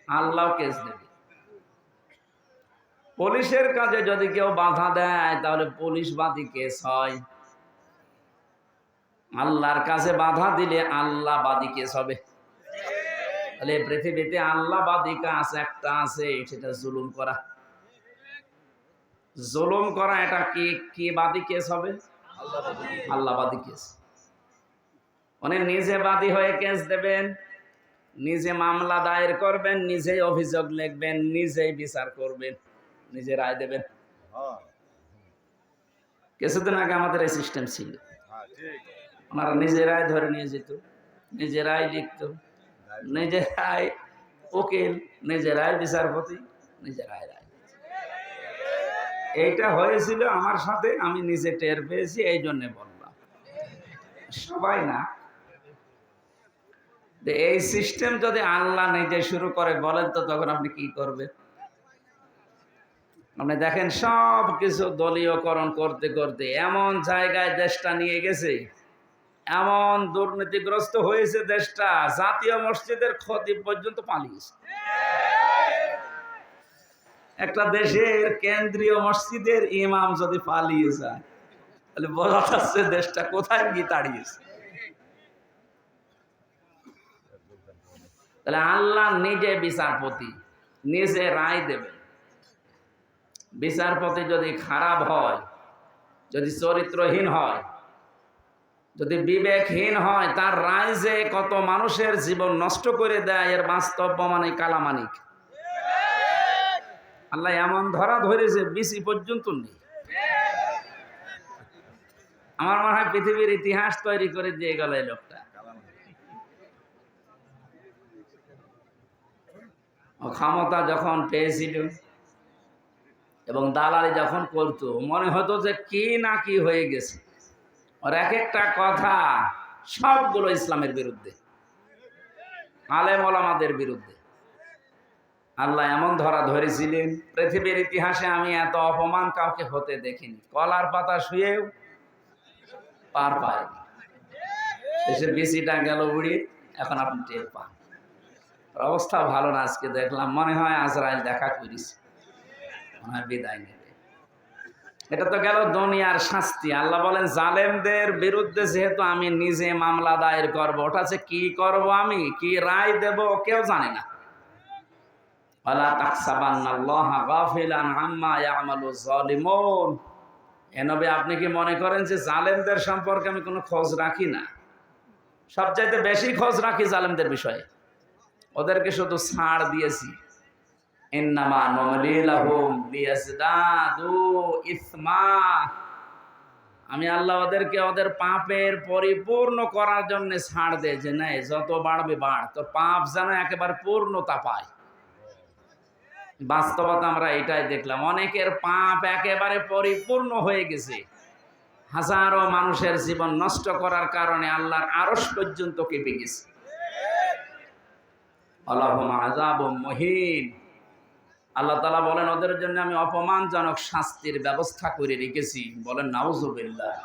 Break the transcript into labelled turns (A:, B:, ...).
A: আল্লাহ case দেবে। পুলিশের কাজে যদি কেউ বাধা দেয় তাহলে পুলিশবাদী কেস হয়। আল্লাহর কাছে বাধা দিলে আল্লাহবাদী কেস হবে। তাহলে পৃথিবীতে আল্লাহবাদী কাজ একটা আছে, সেটা জুলুম করা। জুলুম করা এটা কি বাদী কেস হবে? আল্লাহবাদী কেস। উনি নিজে বাদী হয়ে কেস দেবেন, নিজে মামলা দায়ের করবেন, নিজেই অভিযোগ লিখবেন, নিজেই বিচার করবেন, নিজে রায় দেবেন। কিছুদিন আগে আমাদের এই সিস্টেম ছিল, ওনারা নিজেরাই ধরে নিয়ে যেত, নিজেরাই লিখত, নিজেরাই উকিল, নিজেরাই বিচারপতি, নিজেরাই রায়। এইটা হয়েছিল আমার সাথে, আমি নিজে টের পেয়েছি, এই জন্য বললাম। সবাই না, এই সিস্টেম যদি আল্লাহ নিজে শুরু করে বলেন তো তখন আপনি কি করবেন? আপনি দেখেন সব কিছু দলীয়করণ করতে করতে এমন জায়গায় দেশটা নিয়ে গেছে, এমন দুর্নীতিগ্রস্ত হয়েছে দেশটা, জাতীয় মসজিদের খতিব পর্যন্ত পালিয়েছে। একটা দেশের কেন্দ্রীয় মসজিদের ইমাম যদি পালিয়ে যায় তাহলে বোঝা যাচ্ছে দেশটা কোথায় গিয়ে দাঁড়িয়েছে। তাহলে আল্লাহ নিজে বিচারপতি, নিজে রায় দেবেন। বিচারপতি যদি খারাপ হয়, যদি চরিত্রহীন হয়, যদি বিবেকহীন হয়, তার রায় যে কত মানুষের জীবন নষ্ট করে দেয় এর বাস্তব প্রমাণে কালামানিক। আল্লাহ এমন ধরা ধরেছে বিসি পর্যন্ত নেই। আমার মনে হয় পৃথিবীর ইতিহাস তৈরি করে দিয়ে গেল এই লোকটা। ক্ষমতা যখন পেয়েছিল এবং দালালি যখন করতো, মনে হতো যে কি না কি হয়ে গেছে। আর এক একটা কথা সবগুলো ইসলামের বিরুদ্ধে, আলেম ওলামাদের বিরুদ্ধে। আল্লাহ এমন ধরা ধরেছিলেন, পৃথিবীর ইতিহাসে আমি এত অপমান কাউকে হতে দেখিনি। কলার পাতা শুয়েও পার পায়নি, শেষে বেশিটা গেল উড়িয়ে। এখন আপনি টের পান। অবস্থা ভালো না। আজকে দেখলাম মনে হয় আজরাইল দেখা করিস, মনে হয় বিদায় নেবে। এটা তো গেল দুনিয়ার শাস্তি। আল্লাহ বলেন জালেমদের বিরুদ্ধে যেহেতু আমি নিজে মামলা দায়ের করবো, ওটা যে কি করব, আমি কি রায় দেব কেউ জানে না। ওয়ালা তাহসাবান্নাল্লাহা গাফিলান আম্মা ইয়ামালুজ জালিমুন। এ নবী, আপনি কি মনে করেন যে জালেমদের সম্পর্কে আমি কোনো খোঁজ রাখি না? সবচাইতে বেশি খোঁজ রাখি জালেমদের বিষয়ে। ওদেরকে শুধু ছাড় দিয়েছি। ইন্নামা নুমলি লাহুম লিয়াজদাদু ইসমা। আমি আল্লাহ ওদেরকে ওদের পাপের পরিপূর্ণ করার জন্য ছাড় দেয়, যে নাই যত বাড়বে বাড়, তো পাপ যেন একেবারে পূর্ণতা পায়। বাস্তবতা আমরা এটাই দেখলাম, অনেকের পাপ একেবারে পরিপূর্ণ হয়ে গেছে। হাজারো মানুষের জীবন নষ্ট করার কারণে আল্লাহর আরশ পর্যন্ত কেঁপে গেছে। আল্লাহুম আযাবুম মুহিন। আল্লাহ তাআলা বলেন ওদের জন্য আমি অপমানজনক শাস্তির ব্যবস্থা করে রেখেছি। বলেন নাউযুবিল্লাহ।